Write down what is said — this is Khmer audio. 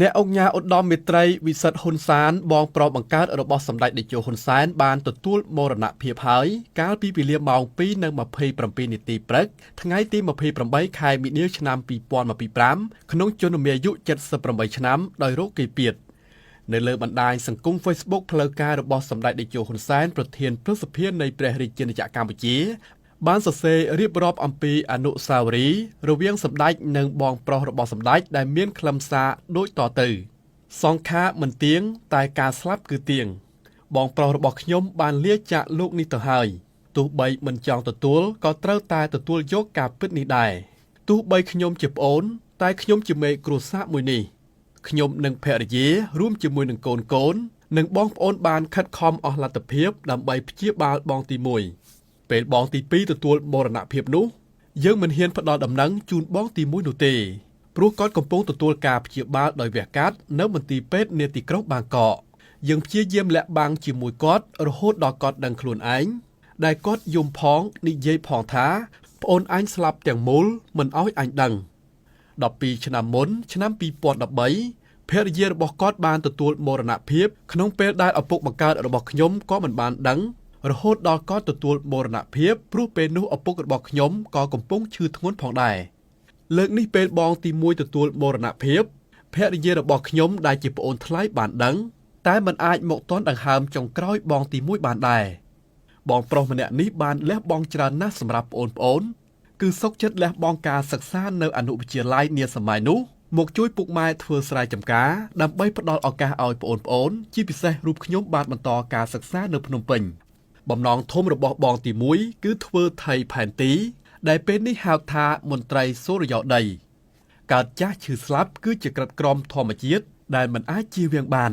អ្នកអង្គញាឧត្តមមេត្រីវិសិទ្ធហ៊ុនសានបងប្រុសបង្កើតរបស់សម្ដេចតេជោហ៊ុនសែនបានទទួលមរណភាពហើយកាលពីវេលាម៉ោង 2:27 នាទីព្រឹកថ្ងៃទី 28 ខែមីនាឆ្នាំ 2025 ក្នុងជន្មាយុ 78 ឆ្នាំដោយរោគគេពៀតនៅលើបណ្ដាញសង្គម Facebook ផ្លូវការរបស់សម្ដេចតេជោហ៊ុនសែនប្រធានព្រឹទ្ធសភានៃព្រះរាជាណាចក្រកម្ពុជាបានសរសេររៀបរាប់អំពីអនុស្សាវរីយ៍រវាងសម្ដេចនិងបងប្រុសរបស់សម្ដេចដែលមានខ្លឹមសារដូចតទៅសង្ខារមិនទៀងតែការស្លាប់គឺទៀងបងប្រុសរបស់ខ្ញុំបានលាចាកលោកនេះទៅហើយទោះបីមិនចង់ទទួលក៏ត្រូវតែទទួលយកការពិតនេះដែរទោះបីខ្ញុំជាប្អូនតែខ្ញុំជាមេគ្រួសារមួយនេះខ្ញុំនិងភរិយារួមជាមួយនឹងកូននិងបងប្អូនបានខិតខំអស់លទ្ធភាពដើម្បីព្យាបាលបងទី1ពេលបងទី2ទទួលមរណភាពនោះយើងមិនហ៊ានផ្ដល់ដំណឹងជូនបងទី1នោះទេព្រោះគាត់កំពុងទទួលការព្យាបាលដោយវះកាត់នៅមន្ទីរពេទ្យនាទីក្រុងបាងកកយើងព្យាយាមលាក់បាំងជាមួយគាត់រហូតដល់គាត់ដឹងខ្លួនឯងដែលគាត់យំផងនិយាយផងថាប្អូនអញស្លាប់ទាំងមូលមិនអោយអញដឹង12ឆ្នាំមុនឆ្នាំ2013ភរិយារបស់គាត់បានទទួលមរណភាពក្នុងពេលដែលឪពុកបង្កើតរបស់ខ្ញុំក៏មិនបានដឹងរហូតដល់គាត់ទទួលមរណភាពព្រោះពេលនោះឪពុករបស់ខ្ញុំក៏កំពុងឈឺធ្ងន់ផងដែរលើកនេះពេលបងទី1ទទួលមរណភាពភរិយារបស់ខ្ញុំដែលជាប្អូនថ្លៃបានដឹងតែមិនអាចមកទាន់ដង្ហើមចុងក្រោយបងទី1បានដែរបងប្រុសម្នាក់នេះបានលះបង់ច្រើនណាស់សម្រាប់ប្អូនគឺសុខចិត្តលះបង់ការសិក្សានៅអនុវិទ្យាល័យនាសម័យនោះមកជួយពុកម៉ែធ្វើស្រែចម្ការដើម្បីផ្ដល់ឱកាសឲ្យប្អូនជាពិសេសរូបខ្ញុំបានបន្តការសិក្សានៅភ្នំពេញបំណងធំរបស់បងទី1គឺធ្វើថៃផែនទីដែលពេលនេះហៅថាមន្ត្រីសូរិយោដីកើតចាស់ឈឺស្លាប់គឺជាក្រិតក្រមធម្មជាតិដែលមិនអាចជៀសវាងបាន